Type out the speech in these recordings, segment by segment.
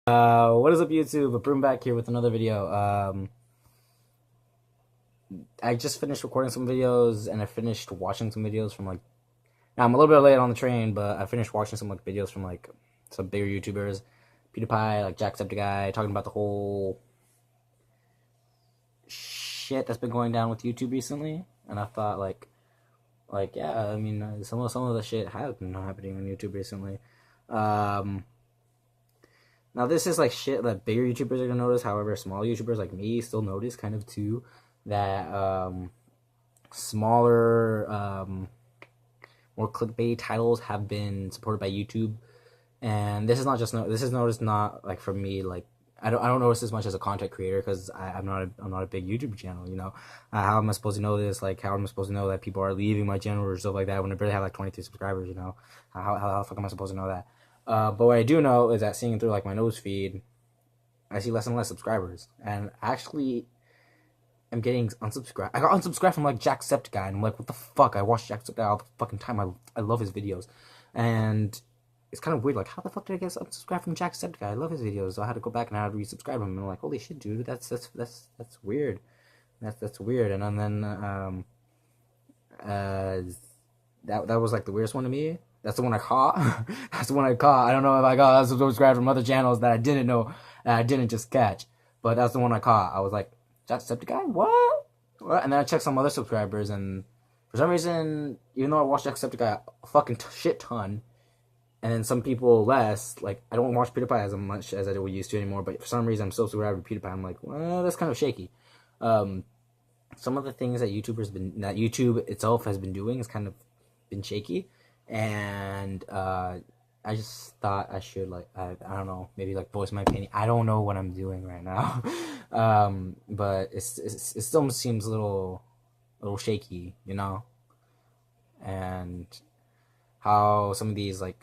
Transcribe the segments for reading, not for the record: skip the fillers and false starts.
What is up, YouTube? Broom back here with another video. I just finished recording some videos and I finished watching some videos from now I'm a little bit late on the train, but I finished watching some videos from some bigger YouTubers, PewDiePie, like Jacksepticeye, talking about the whole shit that's been going down with YouTube recently. And I thought yeah, I mean, some of the shit has been happening on YouTube recently. Now this is like shit that bigger YouTubers are gonna notice. However, small YouTubers like me still notice kind of too that smaller, more clickbait titles have been supported by YouTube, and this is not just this is noticed not like from me. Like I don't notice as much as a content creator because I'm not a big YouTube channel. You know, how am I supposed to know this? Like how am I supposed to know that people are leaving my channel or stuff like that when I barely have like 23 subscribers? You know, how the fuck am I supposed to know that? But what I do know is that seeing through like my nose feed, I see less and less subscribers, and actually, I'm getting unsubscribed. I got unsubscribed from like Jacksepticeye, and I'm like, what the fuck? I watch Jacksepticeye all the fucking time. I love his videos, and it's kind of weird. Like, how the fuck did I get unsubscribed from Jacksepticeye? I love his videos, so I had to go back and I had to resubscribe him. And I'm like, holy shit, dude, that's weird. That's weird. And then uh, that was like the weirdest one to me. That's the one I caught. That's the one I caught. I don't know if I got subscribed from other channels that I didn't know, that I didn't just catch. But that's the one I caught. I was like, Jacksepticeye? What? And then I checked some other subscribers, and for some reason, even though I watched Jacksepticeye a fucking shit ton, and then some people less, like, I don't watch PewDiePie as much as I used to anymore, but for some reason I'm still subscribed to PewDiePie. I'm like, well, that's kind of shaky. Some of the things that that YouTube itself has been doing has kind of been shaky, and I just thought I should I don't know, maybe like voice my opinion. I don't know what I'm doing right now, but it still seems a little shaky, you know, and how some of these I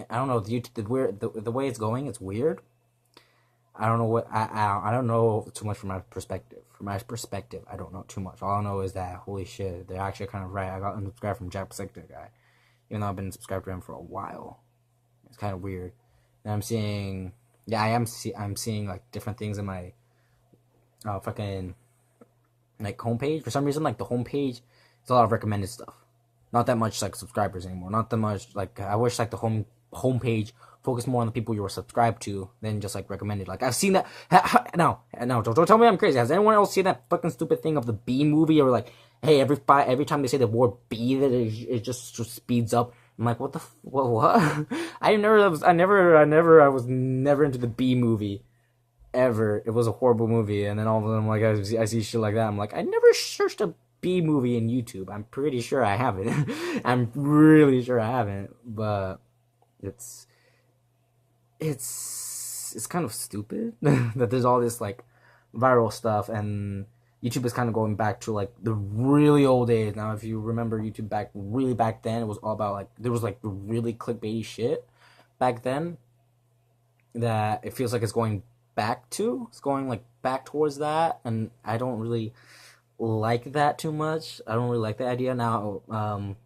don't know, the way it's going, it's weird. I don't know what I don't know too much from my perspective. From my perspective, I don't know too much. All I know is that holy shit, they're actually kind of right. I got unsubscribed from Jacksepticeye, even though I've been subscribed to him for a while. It's kind of weird. And I'm seeing, yeah, I'm seeing like different things in my fucking like homepage. For some reason, like the homepage, it's a lot of recommended stuff. Not that much like subscribers anymore. Not that much like I wish like the homepage focused more on the people you were subscribed to than just like recommended. Like I've seen that. No, don't tell me I'm crazy. Has anyone else seen that fucking stupid thing of the Bee movie? Or like, hey, every time they say the word bee, that it just speeds up. I'm like, what the what? I was never into the Bee movie ever. It was a horrible movie, and then all of a sudden, like I see shit like that. I'm like, I never searched a B movie in YouTube. I'm pretty sure I haven't. I'm really sure I haven't. But it's it's kind of stupid that there's all this like viral stuff, and YouTube is kind of going back to like the really old days. Now, if you remember YouTube back then, it was all about like there was like really clickbaity shit back then that it feels like it's going back to. It's going like back towards that, and I don't really like that too much. I don't really like the idea now. Haven't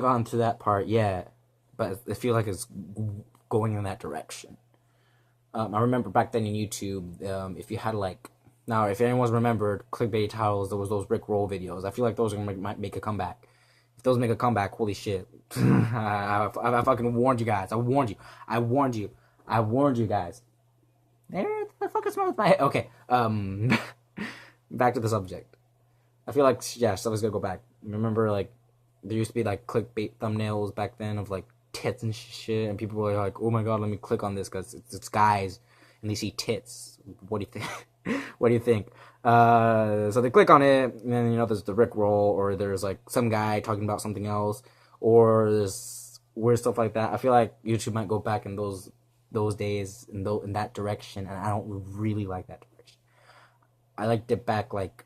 gone to that part yet, but I feel like it's going in that direction. I remember back then in YouTube, if you had like now, if anyone's remembered clickbait titles, there was those Rick Roll videos. I feel like those are might make a comeback. If those make a comeback, holy shit! I fucking warned you guys. I warned you. I warned you. I warned you guys. There, the fuck is wrong with my head? Okay. Back to the subject. I feel like yeah, stuff is gonna go back. Remember, like there used to be like clickbait thumbnails back then of like tits and shit, and people were like, "Oh my god, let me click on this because it's guys and they see tits." What do you think? What do you think? So they click on it, and then there's the Rick Roll, or there's like some guy talking about something else, or there's weird stuff like that. I feel like YouTube might go back in those days in that direction, and I don't really like that direction. I liked it back like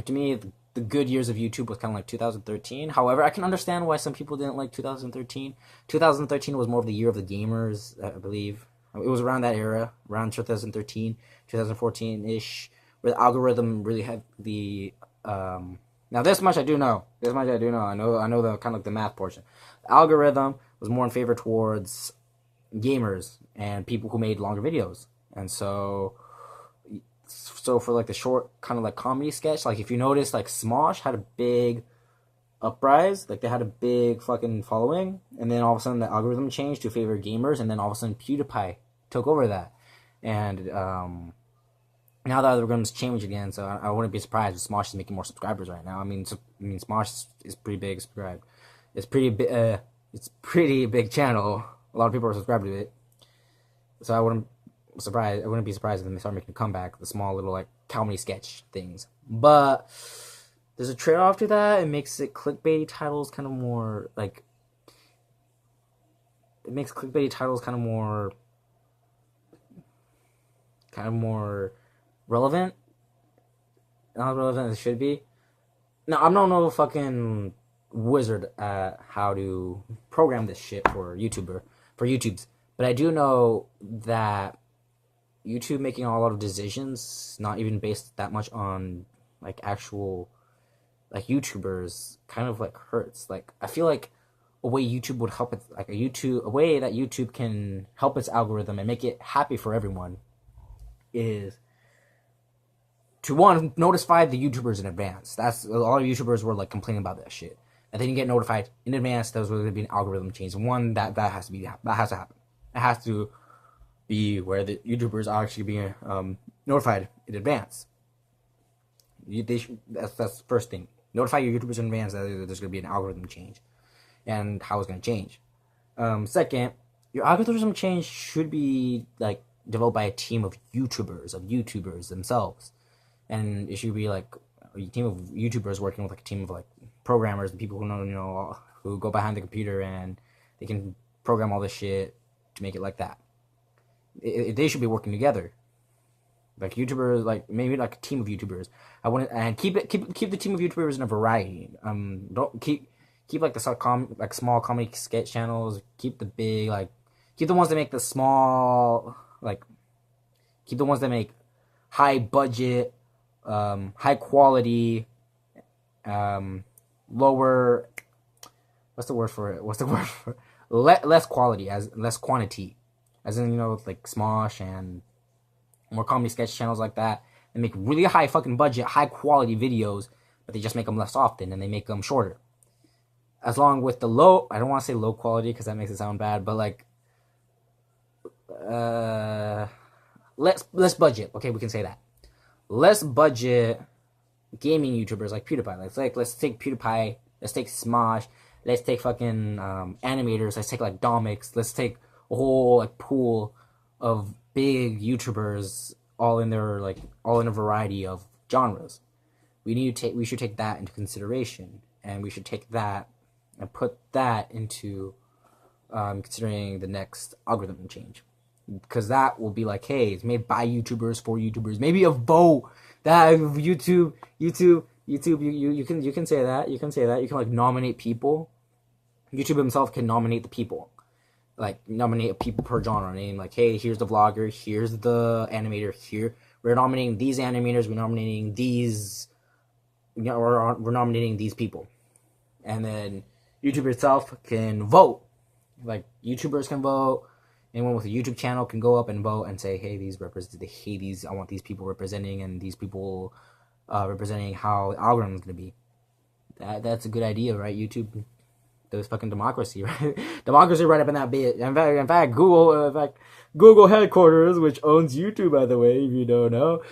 to me the good years of YouTube was kind of like 2013. However, I can understand why some people didn't like 2013. 2013 was more of the year of the gamers, I believe. It was around that era, around 2013, 2014-ish, where the algorithm really had the now this much I do know. This much I do know. I know the kind of like the math portion. The algorithm was more in favor towards gamers and people who made longer videos. And so for like the short kind of like comedy sketch, like if you notice, like Smosh had a big uprise, like they had a big fucking following, and then all of a sudden the algorithm changed to favor gamers, and then all of a sudden PewDiePie took over that, and now the algorithm's changed again, so I wouldn't be surprised if Smosh is making more subscribers right now. I mean Smosh is pretty big subscribed. It's pretty big channel. A lot of people are subscribed to it, so I wouldn't be surprised if they start making a comeback, the small little like comedy sketch things. But there's a trade-off to that. It makes it clickbaity titles kind of more like, it makes clickbaity titles kind of more relevant. Not relevant as it should be. Now, I'm not no fucking wizard at how to program this shit for YouTubes, but I do know that YouTube making a lot of decisions, not even based that much on like actual like YouTubers, kind of like hurts. Like I feel like a way YouTube would help it, like a way that YouTube can help its algorithm and make it happy for everyone, is to one, notify the YouTubers in advance. That's a lot of YouTubers were like complaining about that shit. And then you get notified in advance there's going to be an algorithm change. One that has to happen. It has to be where the YouTubers are actually being notified in advance. That's the first thing. Notify your YouTubers in advance that there's going to be an algorithm change and how it's going to change. Second, your algorithm change should be like developed by a team of YouTubers themselves, and it should be like a team of YouTubers working with like a team of like programmers, the people who know, who go behind the computer and they can program all this shit to make it like that. They should be working together, like YouTubers, like maybe like a team of YouTubers. I want to, and keep the team of YouTubers in a variety. Don't keep like the small comedy sketch channels. Keep the big, like keep the ones that make the small, like keep the ones that make high budget, high quality, lower. What's the word for it? Less quality, as less quantity, as in like Smosh and more comedy sketch channels like that. They make really high fucking budget, high quality videos, but they just make them less often and they make them shorter. As long with the low, I don't want to say low quality because that makes it sound bad, but like less budget. Okay, we can say that. Less budget gaming YouTubers like PewDiePie. Let's take PewDiePie. Let's take Smosh. Let's take fucking animators. Let's take like Domix. Let's take a whole like pool of big YouTubers, all in a variety of genres. We should take that into consideration, and we should take that and put that into considering the next algorithm change, because that will be like, hey, it's made by YouTubers for YouTubers. Maybe a vote that YouTube. You can say that. You can like nominate people. YouTube himself can nominate the people. Like nominate people per genre. Name like, hey, here's the vlogger, here's the animator. Here we're nominating these animators. We're nominating these. We're nominating these people, and then YouTube itself can vote. Like YouTubers can vote. Anyone with a YouTube channel can go up and vote and say, hey, I want these people representing, and these people representing how the algorithm is going to be. That's a good idea, right? YouTube, there's fucking democracy, right? Democracy right up in that bit. In fact, Google headquarters, which owns YouTube, by the way, if you don't know,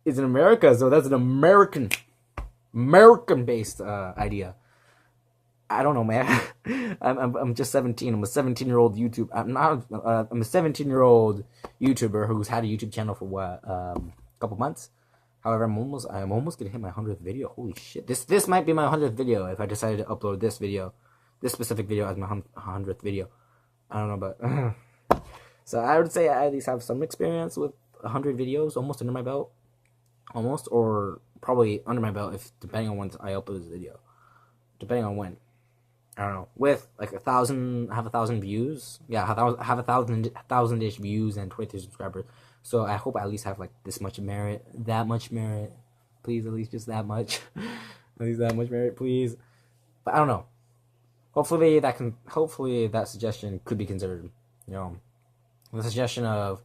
is in America. So that's an American-based idea. I don't know, man. I'm just 17. I'm a 17-year-old YouTube. I'm a 17-year-old YouTuber who's had a YouTube channel for a couple months. However, I'm almost gonna hit my 100th video. Holy shit! This might be my 100th video if I decided to upload this specific video as my 100th video. I don't know, but so I would say I at least have some experience with 100 videos, almost under my belt, or probably under my belt, if depending on when I upload this video, depending on when. I don't know, with like 1,000 views. Yeah, have 1,000-ish views and 23 subscribers. So I hope I at least have like this much merit, that much merit. Please, at least just that much. At least that much merit, please. But I don't know. Hopefully that suggestion could be considered. the suggestion of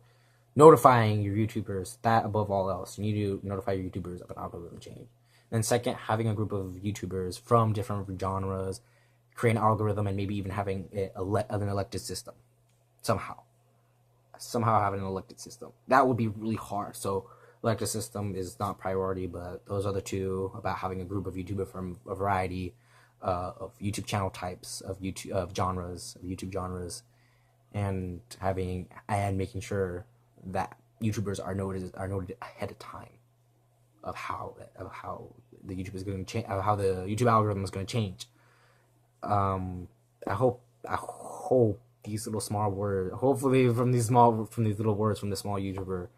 notifying your YouTubers, that above all else, you need to notify your YouTubers of an algorithm change. And second, having a group of YouTubers from different genres create an algorithm and maybe even having an elected system. Somehow having an elected system. That would be really hard. So elected system is not priority, but those other two, about having a group of YouTubers from a variety of YouTube channel types, of YouTube genres, and making sure that YouTubers are noted ahead of time of how the YouTube is going to change, of how the YouTube algorithm is going to change. I hope these little small words, hopefully from these little words from the small YouTuber,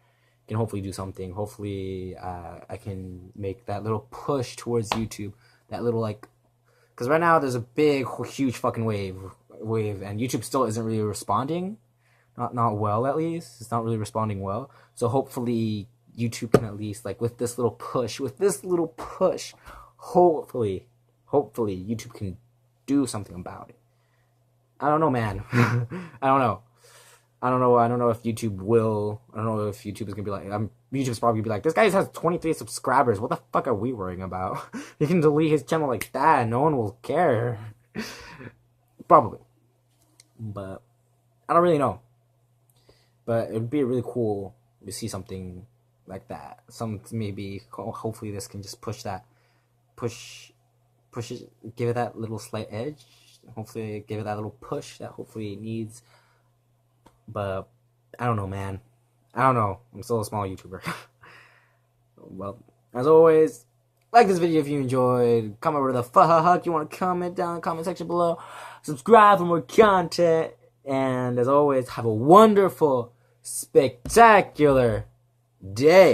can hopefully do something. Hopefully, I can make that little push towards YouTube. That little, like, because right now there's a big, huge fucking wave, and YouTube still isn't really responding, not well, at least. It's not really responding well. So hopefully YouTube can at least, like, with this little push, hopefully YouTube can do something about it. I don't know, man. I don't know if YouTube will. I don't know if YouTube is gonna be like. YouTube's probably gonna be like, this guy has 23 subscribers. What the fuck are we worrying about? You can delete his channel like that. No one will care. Probably. But I don't really know. But it'd be really cool to see something like that. Maybe hopefully this can just push it, give it that little slight edge. Hopefully give it that little push that hopefully it needs. But I don't know, man. I don't know. I'm still a small YouTuber. Well, as always, like this video if you enjoyed. Comment where the fuck you want to comment down in the comment section below. Subscribe for more content. And as always, have a wonderful, spectacular day.